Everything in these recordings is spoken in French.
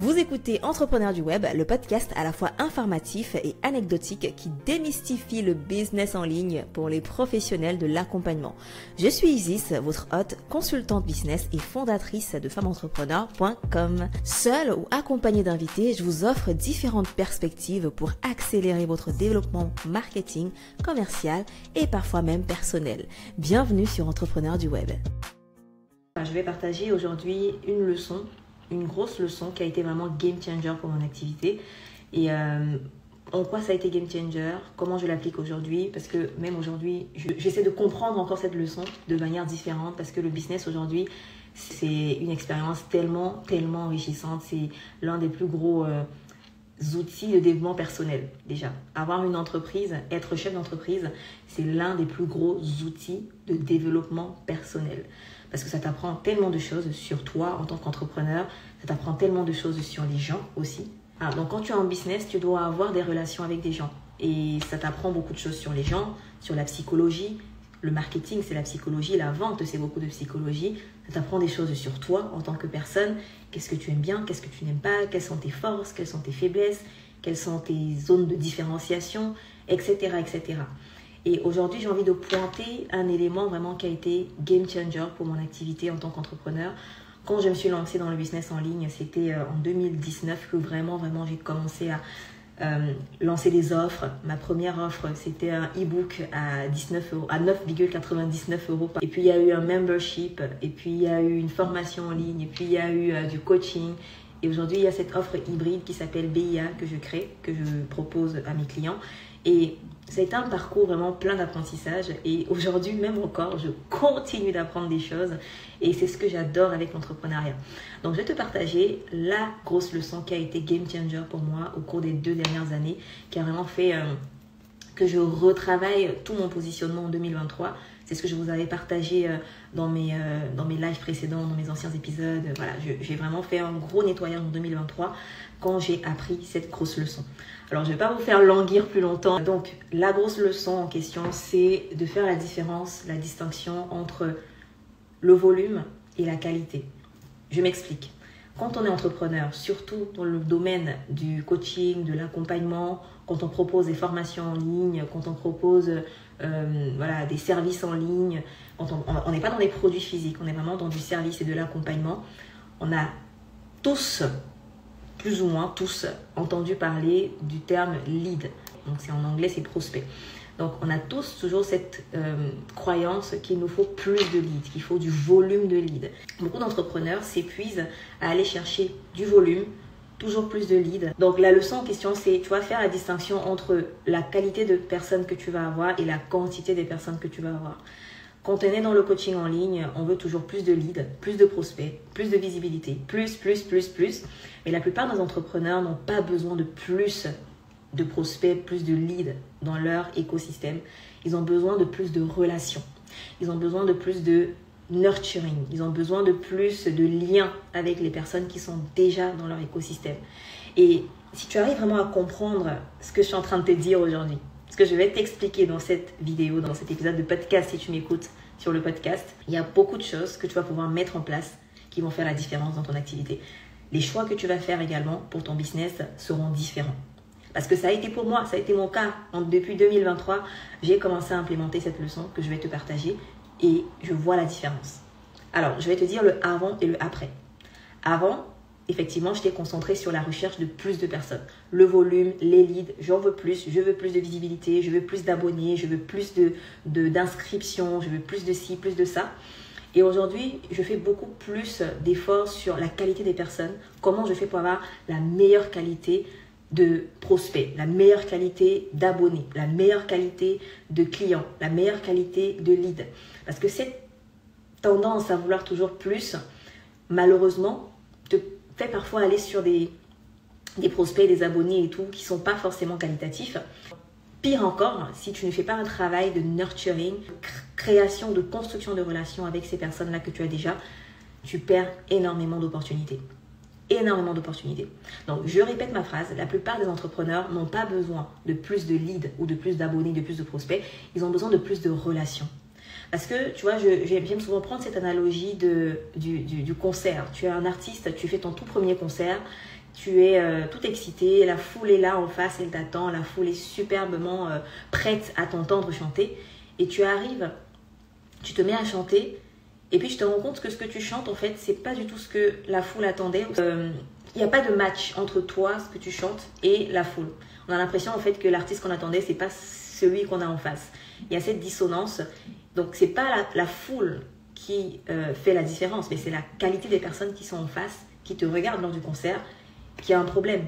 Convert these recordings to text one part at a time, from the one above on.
Vous écoutez Entrepreneurs du Web, le podcast à la fois informatif et anecdotique qui démystifie le business en ligne pour les professionnels de l'accompagnement. Je suis Isis, votre hôte, consultante business et fondatrice de femmeentrepreneur.com. Seule ou accompagnée d'invités, je vous offre différentes perspectives pour accélérer votre développement marketing, commercial et parfois même personnel. Bienvenue sur Entrepreneurs du Web. Je vais partager aujourd'hui une grosse leçon qui a été vraiment game changer pour mon activité. Et en quoi ça a été game changer, comment je l'applique aujourd'hui, parce que même aujourd'hui, j'essaie de comprendre encore cette leçon de manière différente, parce que le business aujourd'hui, c'est une expérience tellement enrichissante. C'est l'un des plus gros outils de développement personnel. Déjà, avoir une entreprise, être chef d'entreprise, c'est l'un des plus gros outils de développement personnel. Parce que ça t'apprend tellement de choses sur toi en tant qu'entrepreneur, ça t'apprend tellement de choses sur les gens aussi. Alors, donc quand tu es en business, tu dois avoir des relations avec des gens. Et ça t'apprend beaucoup de choses sur les gens, sur la psychologie. Le marketing, c'est la psychologie. La vente, c'est beaucoup de psychologie. Ça t'apprend des choses sur toi en tant que personne. Qu'est-ce que tu aimes bien, qu'est-ce que tu n'aimes pas, quelles sont tes forces, quelles sont tes faiblesses, quelles sont tes zones de différenciation, etc. etc. Et aujourd'hui, j'ai envie de pointer un élément vraiment qui a été game changer pour mon activité en tant qu'entrepreneur. Quand je me suis lancée dans le business en ligne, c'était en 2019 que vraiment j'ai commencé à lancer des offres. Ma première offre, c'était un e-book à 9,99 €. Et puis, il y a eu un membership, et puis il y a eu une formation en ligne, et puis il y a eu du coaching. Et aujourd'hui, il y a cette offre hybride qui s'appelle BIA que je crée, que je propose à mes clients. Et ça a été un parcours vraiment plein d'apprentissage. Et aujourd'hui, même encore, je continue d'apprendre des choses. Et c'est ce que j'adore avec l'entrepreneuriat. Donc, je vais te partager la grosse leçon qui a été game changer pour moi au cours des 2 dernières années, qui a vraiment fait que je retravaille tout mon positionnement en 2023. C'est ce que je vous avais partagé dans mes lives précédents, dans mes anciens épisodes. Voilà, j'ai vraiment fait un gros nettoyage en 2023 quand j'ai appris cette grosse leçon. Alors, je ne vais pas vous faire languir plus longtemps. Donc, la grosse leçon en question, c'est de faire la différence, la distinction entre le volume et la qualité. Je m'explique. Quand on est entrepreneur, surtout dans le domaine du coaching, de l'accompagnement, quand on propose des formations en ligne, quand on propose des services en ligne, on n'est pas dans les produits physiques, on est vraiment dans du service et de l'accompagnement. On a tous, plus ou moins tous, entendu parler du terme lead. Donc c'est en anglais, c'est prospect. Donc on a tous toujours cette croyance qu'il nous faut plus de leads, qu'il faut du volume de leads. Beaucoup d'entrepreneurs s'épuisent à aller chercher du volume, toujours plus de leads. Donc la leçon en question, c'est tu vas faire la distinction entre la qualité de personnes que tu vas avoir et la quantité des personnes que tu vas avoir. Quand on est dans le coaching en ligne, on veut toujours plus de leads, plus de prospects, plus de visibilité, plus. Mais la plupart des entrepreneurs n'ont pas besoin de plus de prospects, plus de leads dans leur écosystème. Ils ont besoin de plus de relations. Ils ont besoin de plus de nurturing. Ils ont besoin de plus de liens avec les personnes qui sont déjà dans leur écosystème. Et si tu arrives vraiment à comprendre ce que je suis en train de te dire aujourd'hui, ce que je vais t'expliquer dans cette vidéo, dans cet épisode de podcast, si tu m'écoutes sur le podcast, il y a beaucoup de choses que tu vas pouvoir mettre en place qui vont faire la différence dans ton activité. Les choix que tu vas faire également pour ton business seront différents. Parce que ça a été pour moi, ça a été mon cas. Depuis 2023, j'ai commencé à implémenter cette leçon que je vais te partager et je vois la différence. Alors, je vais te dire le avant et le après. Avant, effectivement, j'étais concentrée sur la recherche de plus de personnes. Le volume, les leads, j'en veux plus, je veux plus de visibilité, je veux plus d'abonnés, je veux plus d'inscriptions, je veux plus de ci, plus de ça. Et aujourd'hui, je fais beaucoup plus d'efforts sur la qualité des personnes. Comment je fais pour avoir la meilleure qualité de prospects, la meilleure qualité d'abonnés, la meilleure qualité de clients, la meilleure qualité de leads. Parce que cette tendance à vouloir toujours plus, malheureusement, te fait parfois aller sur des prospects, des abonnés et tout, qui ne sont pas forcément qualitatifs. Pire encore, si tu ne fais pas un travail de nurturing, création, de construction de relations avec ces personnes-là que tu as déjà, tu perds énormément d'opportunités. Énormément d'opportunités. Donc, je répète ma phrase, la plupart des entrepreneurs n'ont pas besoin de plus de leads ou de plus d'abonnés, de plus de prospects, ils ont besoin de plus de relations. Parce que, tu vois, j'aime souvent prendre cette analogie du concert. Tu es un artiste, tu fais ton tout premier concert, tu es tout excité, la foule est là en face, elle t'attend, la foule est superbement prête à t'entendre chanter. Et tu arrives, tu te mets à chanter, et puis tu te rends compte que ce que tu chantes, en fait, c'est pas du tout ce que la foule attendait. Il n'y a pas de match entre toi, ce que tu chantes, et la foule. On a l'impression, en fait, que l'artiste qu'on attendait, c'est pas celui qu'on a en face. Il y a cette dissonance. Donc, c'est pas la foule qui fait la différence, mais c'est la qualité des personnes qui sont en face, qui te regardent lors du concert, qui a un problème.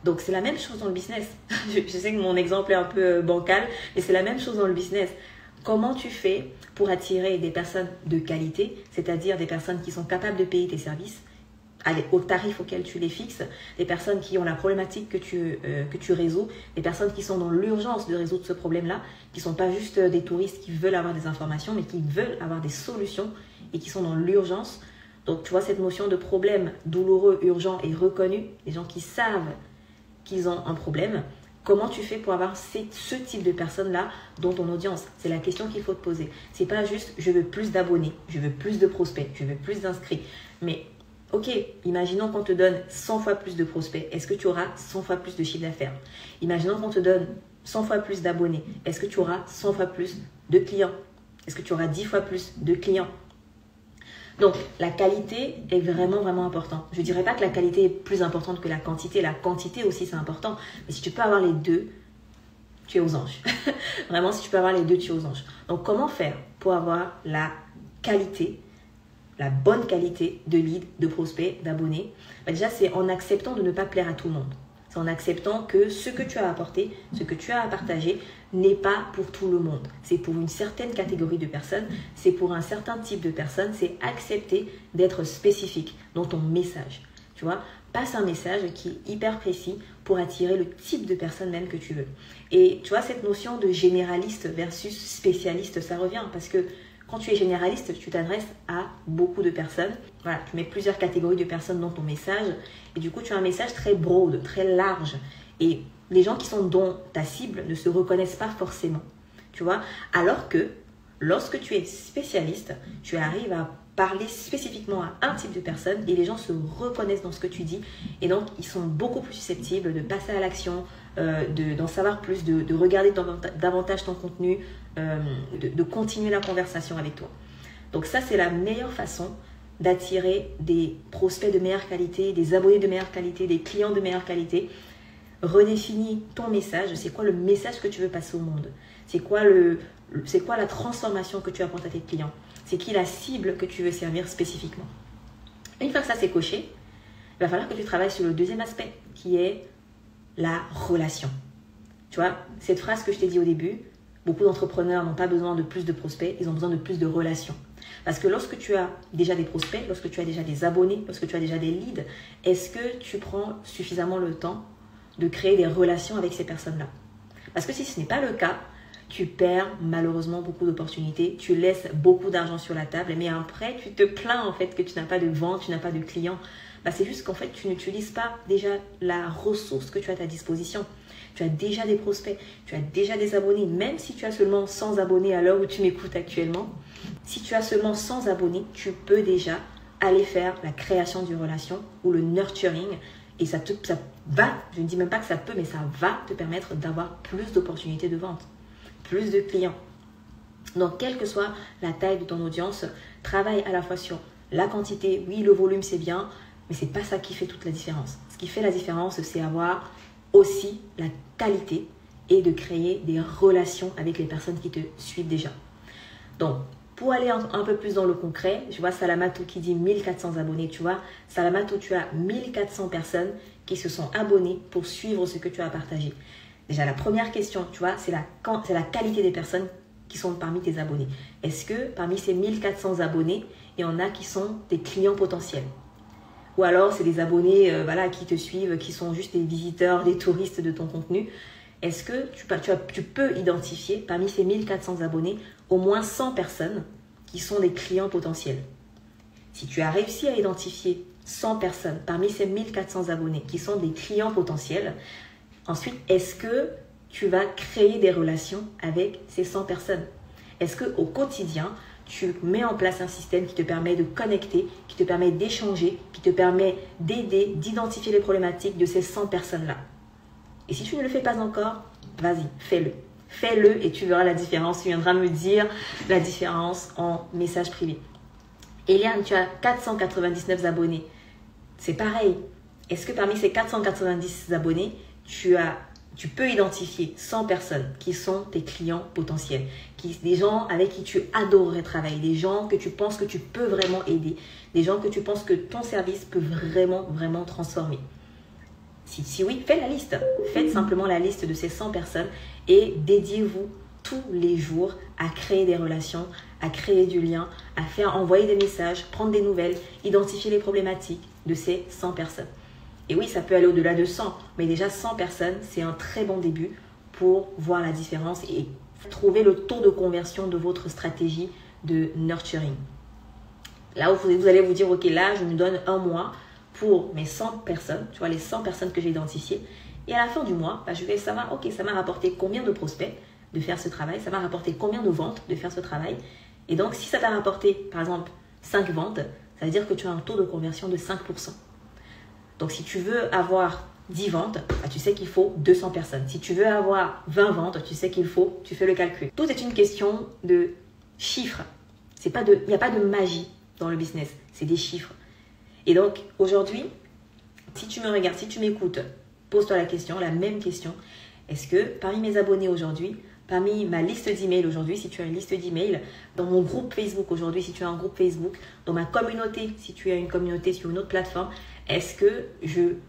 Donc, c'est la même chose dans le business. Je sais que mon exemple est un peu bancal, mais c'est la même chose dans le business. Comment tu fais pour attirer des personnes de qualité, c'est-à-dire des personnes qui sont capables de payer tes services au tarif auquel tu les fixes, des personnes qui ont la problématique que tu résous, des personnes qui sont dans l'urgence de résoudre ce problème-là, qui ne sont pas juste des touristes qui veulent avoir des informations, mais qui veulent avoir des solutions et qui sont dans l'urgence. Donc, tu vois, cette notion de problème douloureux, urgent et reconnu, les gens qui savent qu'ils ont un problème, comment tu fais pour avoir ce type de personnes-là dans ton audience? C'est la question qu'il faut te poser. C'est pas juste « je veux plus d'abonnés, je veux plus de prospects, je veux plus d'inscrits ». Mais ok, imaginons qu'on te donne 100 fois plus de prospects. Est-ce que tu auras 100 fois plus de chiffre d'affaires? Imaginons qu'on te donne 100 fois plus d'abonnés. Est-ce que tu auras 100 fois plus de clients? Est-ce que tu auras 10 fois plus de clients? Donc, la qualité est vraiment, vraiment importante. Je ne dirais pas que la qualité est plus importante que la quantité. La quantité aussi, c'est important. Mais si tu peux avoir les deux, tu es aux anges. Vraiment, si tu peux avoir les deux, tu es aux anges. Donc, comment faire pour avoir la qualité, la bonne qualité de leads, de prospects, d'abonnés? Déjà, c'est en acceptant de ne pas plaire à tout le monde. C'est en acceptant que ce que tu as apporté, ce que tu as à partager n'est pas pour tout le monde. C'est pour une certaine catégorie de personnes, c'est pour un certain type de personnes. C'est accepter d'être spécifique dans ton message. Tu vois, passe un message qui est hyper précis pour attirer le type de personne même que tu veux. Et tu vois, cette notion de généraliste versus spécialiste, ça revient parce que quand tu es généraliste, tu t'adresses à beaucoup de personnes. Voilà, tu mets plusieurs catégories de personnes dans ton message. Et du coup, tu as un message très broad, très large. Et les gens qui sont dans ta cible ne se reconnaissent pas forcément. Tu vois, alors que lorsque tu es spécialiste, tu arrives à parler spécifiquement à un type de personne et les gens se reconnaissent dans ce que tu dis. Et donc, ils sont beaucoup plus susceptibles de passer à l'action, d'en savoir plus, de regarder davantage ton contenu, de continuer la conversation avec toi. Donc ça, c'est la meilleure façon d'attirer des prospects de meilleure qualité, des abonnés de meilleure qualité, des clients de meilleure qualité. Redéfinis ton message. C'est quoi le message que tu veux passer au monde? C'est quoi la transformation que tu apportes à tes clients? C'est qui la cible que tu veux servir spécifiquement? Une fois que ça c'est coché, il va falloir que tu travailles sur le deuxième aspect qui est la relation. Tu vois, cette phrase que je t'ai dit au début, beaucoup d'entrepreneurs n'ont pas besoin de plus de prospects, ils ont besoin de plus de relations. Parce que lorsque tu as déjà des prospects, lorsque tu as déjà des abonnés, lorsque tu as déjà des leads, est-ce que tu prends suffisamment le temps de créer des relations avec ces personnes-là? Parce que si ce n'est pas le cas, tu perds malheureusement beaucoup d'opportunités, tu laisses beaucoup d'argent sur la table, mais après tu te plains en fait que tu n'as pas de vente, tu n'as pas de clients. C'est juste qu'en fait tu n'utilises pas déjà la ressource que tu as à ta disposition. Tu as déjà des prospects, tu as déjà des abonnés, même si tu as seulement 100 abonnés à l'heure où tu m'écoutes actuellement. Si tu as seulement 100 abonnés, tu peux déjà aller faire la création d'une relation ou le nurturing. Et ça va, je ne dis même pas que ça peut, mais ça va te permettre d'avoir plus d'opportunités de vente, plus de clients. Donc, quelle que soit la taille de ton audience, travaille à la fois sur la quantité. Oui, le volume, c'est bien, mais ce n'est pas ça qui fait toute la différence. Ce qui fait la différence, c'est avoir aussi la qualité et de créer des relations avec les personnes qui te suivent déjà. Donc, pour aller un peu plus dans le concret, je vois Salamatou qui dit 1400 abonnés. Tu vois, Salamatou, tu as 1400 personnes qui se sont abonnées pour suivre ce que tu as partagé. Déjà, la première question, tu vois, c'est la qualité des personnes qui sont parmi tes abonnés. Est-ce que parmi ces 1400 abonnés, il y en a qui sont des clients potentiels? Ou alors, c'est des abonnés qui te suivent, qui sont juste des visiteurs, des touristes de ton contenu. Est-ce que tu peux identifier parmi ces 1400 abonnés au moins 100 personnes qui sont des clients potentiels? Si tu as réussi à identifier 100 personnes parmi ces 1400 abonnés qui sont des clients potentiels, ensuite, est-ce que tu vas créer des relations avec ces 100 personnes? Est-ce qu'au quotidien, tu mets en place un système qui te permet de connecter, qui te permet d'échanger, qui te permet d'aider, d'identifier les problématiques de ces 100 personnes-là. Et si tu ne le fais pas encore, vas-y, fais-le. Fais-le et tu verras la différence. Tu viendras me dire la différence en message privé. Eliane, tu as 499 abonnés. C'est pareil. Est-ce que parmi ces 490 abonnés, tu peux identifier 100 personnes qui sont tes clients potentiels, des gens avec qui tu adorerais travailler, des gens que tu penses que tu peux vraiment aider, des gens que tu penses que ton service peut vraiment transformer? Si oui, faites la liste. Faites simplement la liste de ces 100 personnes et dédiez-vous tous les jours à créer des relations, à créer du lien, à envoyer des messages, prendre des nouvelles, identifier les problématiques de ces 100 personnes. Et oui, ça peut aller au-delà de 100, mais déjà 100 personnes, c'est un très bon début pour voir la différence et trouver le taux de conversion de votre stratégie de nurturing. Là où vous allez vous dire, ok, là, je me donne un mois pour mes 100 personnes, tu vois, les 100 personnes que j'ai identifiées. Et à la fin du mois, je vais savoir, ok, ça m'a rapporté combien de prospects de faire ce travail, ça m'a rapporté combien de ventes de faire ce travail. Et donc, si ça t'a rapporté, par exemple, 5 ventes, ça veut dire que tu as un taux de conversion de 5%. Donc, si tu veux avoir 10 ventes, tu sais qu'il faut 200 personnes. Si tu veux avoir 20 ventes, tu sais qu'il faut, tu fais le calcul. Tout est une question de chiffres. Il n'y a pas de magie dans le business, c'est des chiffres. Et donc, aujourd'hui, si tu me regardes, si tu m'écoutes, pose-toi la même question. Est-ce que parmi mes abonnés aujourd'hui, parmi ma liste d'emails aujourd'hui, si tu as une liste d'emails, dans mon groupe Facebook aujourd'hui, si tu as un groupe Facebook, dans ma communauté, si tu as une communauté sur une autre plateforme, est-ce que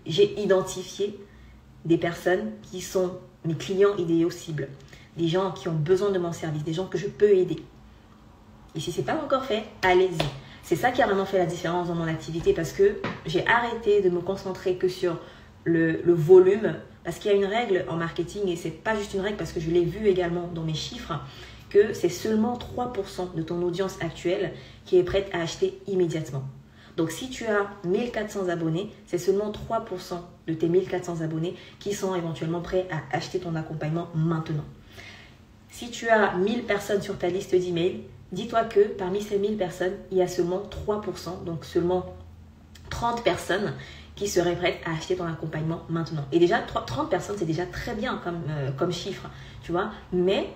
j'ai identifié des personnes qui sont mes clients idéaux cibles, des gens qui ont besoin de mon service, des gens que je peux aider? Et si ce n'est pas encore fait, allez-y. C'est ça qui a vraiment fait la différence dans mon activité parce que j'ai arrêté de me concentrer que sur le volume. Parce qu'il y a une règle en marketing et ce n'est pas juste une règle parce que je l'ai vu également dans mes chiffres, que c'est seulement 3% de ton audience actuelle qui est prête à acheter immédiatement. Donc si tu as 1400 abonnés, c'est seulement 3% de tes 1400 abonnés qui sont éventuellement prêts à acheter ton accompagnement maintenant. Si tu as 1000 personnes sur ta liste d'emails, dis-toi que parmi ces 1000 personnes, il y a seulement 3%, donc seulement 30 personnes qui seraient prêtes à acheter ton accompagnement maintenant. Et déjà, 30 personnes, c'est déjà très bien comme chiffre, tu vois. Mais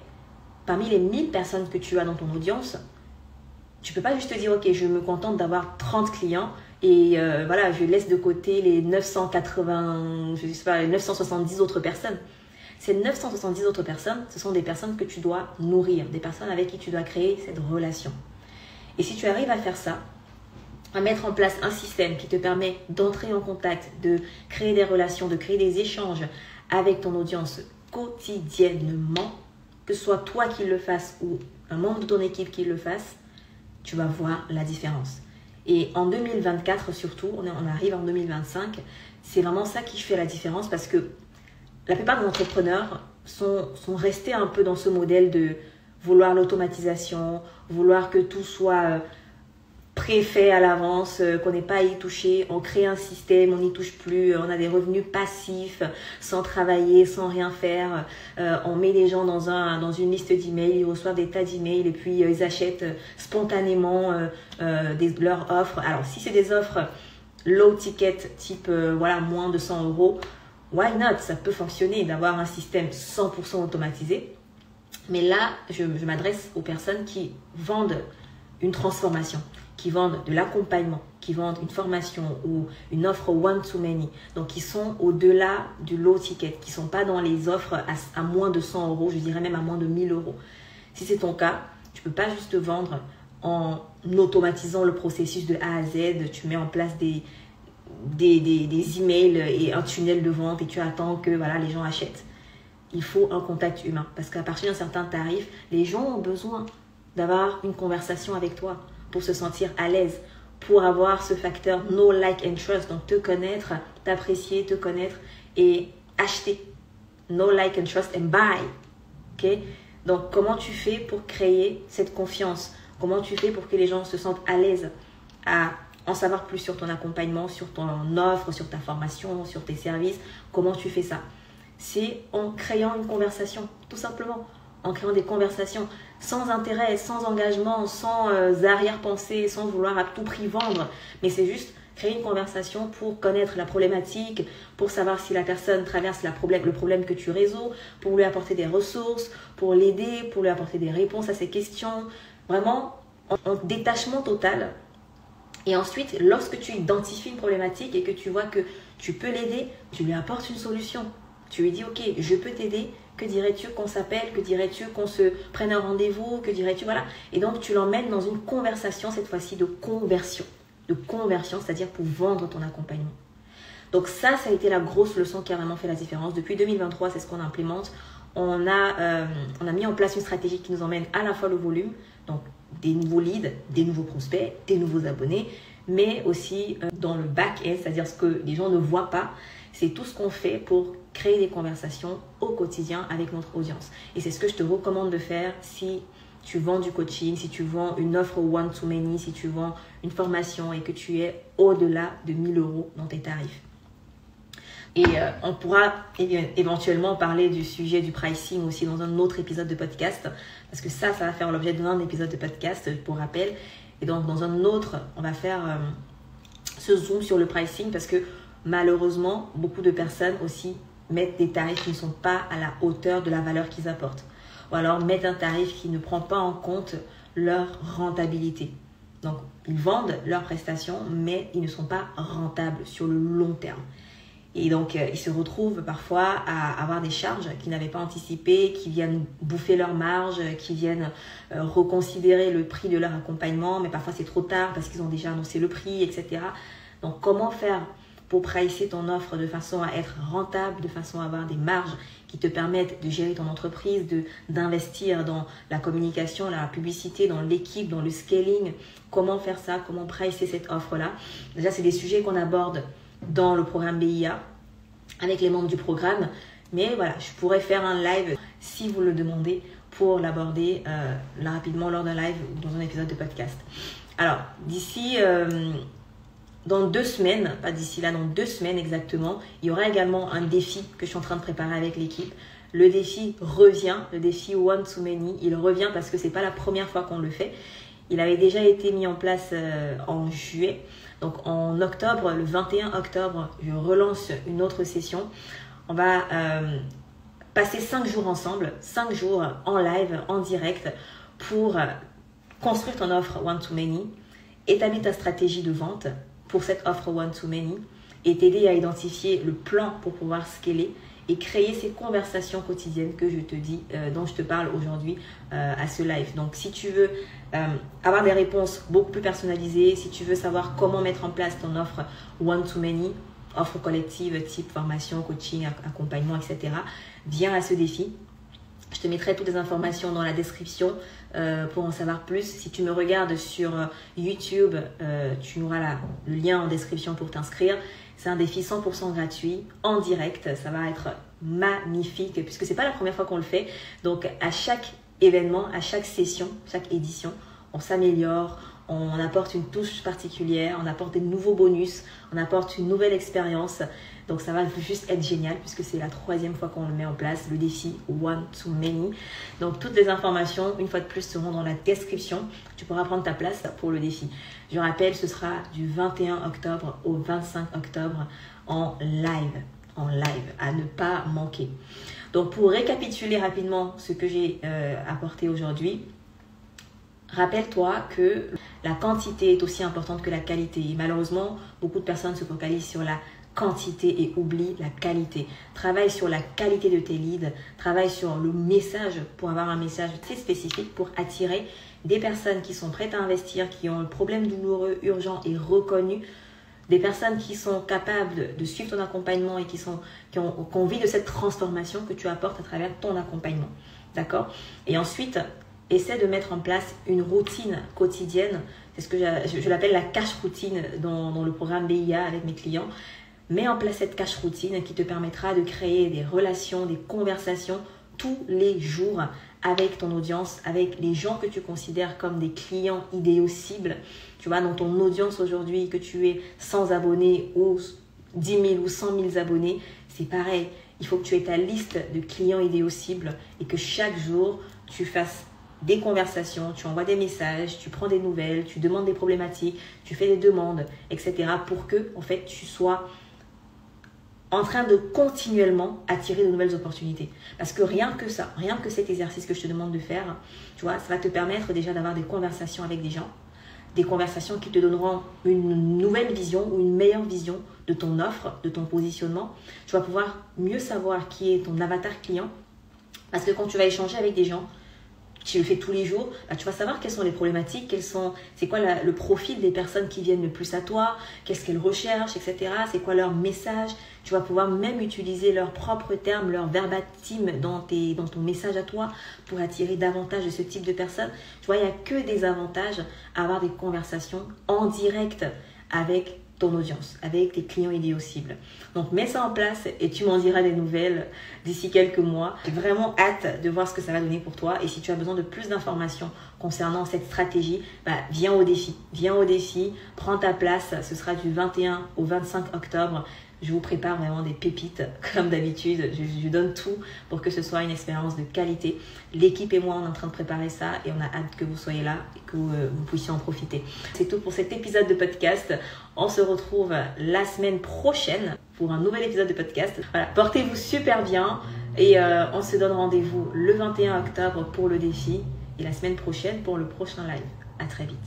parmi les 1000 personnes que tu as dans ton audience, tu ne peux pas juste te dire, ok, je me contente d'avoir 30 clients et voilà, je laisse de côté les 970 autres personnes. Ces 970 autres personnes, ce sont des personnes que tu dois nourrir, des personnes avec qui tu dois créer cette relation. Et si tu arrives à faire ça, à mettre en place un système qui te permet d'entrer en contact, de créer des relations, de créer des échanges avec ton audience quotidiennement, que ce soit toi qui le fasses ou un membre de ton équipe qui le fasse, tu vas voir la différence. Et en 2024 surtout, on arrive en 2025, c'est vraiment ça qui fait la différence parce que la plupart des entrepreneurs sont restés un peu dans ce modèle de vouloir l'automatisation, vouloir que tout soit préfet à l'avance, qu'on n'ait pas à y toucher, on crée un système, on n'y touche plus, on a des revenus passifs, sans travailler, sans rien faire, on met les gens dans une liste d'emails, ils reçoivent des tas d'emails et puis ils achètent spontanément leurs offres. Alors si c'est des offres low ticket, type moins de 100 €, why not? Ça peut fonctionner d'avoir un système 100% automatisé. Mais là, je m'adresse aux personnes qui vendent une transformation, qui vendent de l'accompagnement, qui vendent une formation ou une offre one-to-many. Donc, qui sont au-delà du low ticket, qui ne sont pas dans les offres à moins de 100 €, je dirais même à moins de 1000 €. Si c'est ton cas, tu ne peux pas juste vendre en automatisant le processus de A à Z. Tu mets en place des emails et un tunnel de vente et tu attends que les gens achètent. Il faut un contact humain parce qu'à partir d'un certain tarif, les gens ont besoin d'avoir une conversation avec toi pour se sentir à l'aise, pour avoir ce facteur know, like and trust, donc te connaître, t'apprécier, te connaître et acheter. Know, like and trust and buy. Okay? Donc comment tu fais pour créer cette confiance? Comment tu fais pour que les gens se sentent à l'aise à en savoir plus sur ton accompagnement, sur ton offre, sur ta formation, sur tes services? Comment tu fais ça? C'est en créant une conversation, tout simplement. en créant des conversations sans intérêt, sans engagement, sans arrière-pensée, sans vouloir à tout prix vendre. Mais c'est juste créer une conversation pour connaître la problématique, pour savoir si la personne traverse le problème que tu résous, pour lui apporter des ressources, pour l'aider, pour lui apporter des réponses à ses questions. Vraiment, en détachement total. Et ensuite, lorsque tu identifies une problématique et que tu vois que tu peux l'aider, tu lui apportes une solution. Tu lui dis, ok, je peux t'aider. Que dirais-tu qu'on s'appelle? Que dirais-tu qu'on se prenne un rendez-vous? Que dirais-tu? Voilà. Et donc, tu l'emmènes dans une conversation, cette fois-ci de conversion. De conversion, c'est-à-dire pour vendre ton accompagnement. Donc ça a été la grosse leçon qui a vraiment fait la différence. Depuis 2023, c'est ce qu'on implémente. On a mis en place une stratégie qui nous emmène à la fois le volume, donc des nouveaux leads, des nouveaux prospects, des nouveaux abonnés, mais aussi dans le back-end, c'est-à-dire ce que les gens ne voient pas. C'est tout ce qu'on fait pour créer des conversations au quotidien avec notre audience. Et c'est ce que je te recommande de faire si tu vends du coaching, si tu vends une offre one-to-many, si tu vends une formation et que tu es au-delà de 1 000 € dans tes tarifs. Et on pourra éventuellement parler du sujet du pricing aussi dans un autre épisode de podcast, parce que ça va faire l'objet d'un épisode de podcast pour rappel. Et donc dans un autre, on va faire ce zoom sur le pricing, parce que malheureusement, beaucoup de personnes aussi mettent des tarifs qui ne sont pas à la hauteur de la valeur qu'ils apportent. Ou alors mettent un tarif qui ne prend pas en compte leur rentabilité. Donc, ils vendent leurs prestations, mais ils ne sont pas rentables sur le long terme. Et donc, ils se retrouvent parfois à avoir des charges qu'ils n'avaient pas anticipées, qui viennent bouffer leur marge, qui viennent reconsidérer le prix de leur accompagnement, mais parfois c'est trop tard parce qu'ils ont déjà annoncé le prix, etc. Donc, comment faire pour pricer ton offre de façon à être rentable, de façon à avoir des marges qui te permettent de gérer ton entreprise, d'investir dans la communication, la publicité, dans l'équipe, dans le scaling. Comment faire ça? Comment pricer cette offre-là? Déjà, c'est des sujets qu'on aborde dans le programme BIA avec les membres du programme. Mais voilà, je pourrais faire un live si vous le demandez pour l'aborder rapidement lors d'un live ou dans un épisode de podcast. Alors, d'ici... dans 2 semaines, pas d'ici là, dans 2 semaines exactement, il y aura également un défi que je suis en train de préparer avec l'équipe. Le défi revient, le défi one-to-many, il revient parce que c'est pas la première fois qu'on le fait. Il avait déjà été mis en place en juillet. Donc en octobre, le 21 octobre, je relance une autre session. On va passer 5 jours ensemble, 5 jours en live, en direct, pour construire ton offre one-to-many, établir ta stratégie de vente pour cette offre one-to-many et t'aider à identifier le plan pour pouvoir scaler et créer ces conversations quotidiennes que je te dis, dont je te parle aujourd'hui à ce live. Donc, si tu veux avoir des réponses beaucoup plus personnalisées, si tu veux savoir comment mettre en place ton offre one-to-many, offre collective type formation, coaching, accompagnement, etc., viens à ce défi. Je te mettrai toutes les informations dans la description pour en savoir plus. Si tu me regardes sur YouTube, tu auras le lien en description pour t'inscrire. C'est un défi 100% gratuit, en direct. Ça va être magnifique puisque ce n'est pas la première fois qu'on le fait. Donc, à chaque événement, à chaque session, chaque édition, on s'améliore. On apporte une touche particulière, on apporte des nouveaux bonus, on apporte une nouvelle expérience. Donc ça va juste être génial puisque c'est la 3e fois qu'on le met en place, le défi one-to-many. Donc toutes les informations, une fois de plus, seront dans la description. Tu pourras prendre ta place pour le défi. Je rappelle, ce sera du 21 octobre au 25 octobre en live, à ne pas manquer. Donc pour récapituler rapidement ce que j'ai apporté aujourd'hui, rappelle-toi que la quantité est aussi importante que la qualité. Et malheureusement, beaucoup de personnes se focalisent sur la quantité et oublient la qualité. Travaille sur la qualité de tes leads, travaille sur le message pour avoir un message très spécifique pour attirer des personnes qui sont prêtes à investir, qui ont un problème douloureux, urgent et reconnu, des personnes qui sont capables de suivre ton accompagnement et qui ont envie de cette transformation que tu apportes à travers ton accompagnement. D'accord? Et ensuite, essaie de mettre en place une routine quotidienne. C'est ce que je l'appelle la cash routine dans le programme BIA avec mes clients. Mets en place cette cash routine qui te permettra de créer des relations, des conversations tous les jours avec ton audience, avec les gens que tu considères comme des clients idéaux cibles. Tu vois, dans ton audience aujourd'hui, que tu es 100 abonnés ou 10 000 ou 100 000 abonnés, c'est pareil. Il faut que tu aies ta liste de clients idéaux cibles et que chaque jour, tu fasses des conversations, tu envoies des messages, tu prends des nouvelles, tu demandes des problématiques, tu fais des demandes, etc. pour que, en fait, tu sois en train de continuellement attirer de nouvelles opportunités. Parce que rien que ça, rien que cet exercice que je te demande de faire, tu vois, ça va te permettre déjà d'avoir des conversations avec des gens, des conversations qui te donneront une nouvelle vision ou une meilleure vision de ton offre, de ton positionnement. Tu vas pouvoir mieux savoir qui est ton avatar client. Parce que quand tu vas échanger avec des gens, tu le fais tous les jours, bah, tu vas savoir quelles sont les problématiques, c'est quoi le profil des personnes qui viennent le plus à toi, qu'est-ce qu'elles recherchent, etc. C'est quoi leur message. Tu vas pouvoir même utiliser leurs propres termes, leur verbatim dans ton message à toi pour attirer davantage de ce type de personnes. Tu vois, il n'y a que des avantages à avoir des conversations en direct avec ton audience, avec tes clients idéaux cibles. Donc, mets ça en place et tu m'en diras des nouvelles d'ici quelques mois. J'ai vraiment hâte de voir ce que ça va donner pour toi. Et si tu as besoin de plus d'informations concernant cette stratégie, bah, viens au défi. Viens au défi, prends ta place. Ce sera du 21 au 25 octobre. Je vous prépare vraiment des pépites, comme d'habitude. Je donne tout pour que ce soit une expérience de qualité. L'équipe et moi, on est en train de préparer ça et on a hâte que vous soyez là et que vous puissiez en profiter. C'est tout pour cet épisode de podcast. On se retrouve la semaine prochaine pour un nouvel épisode de podcast. Voilà, portez-vous super bien et on se donne rendez-vous le 21 octobre pour le défi et la semaine prochaine pour le prochain live. À très vite.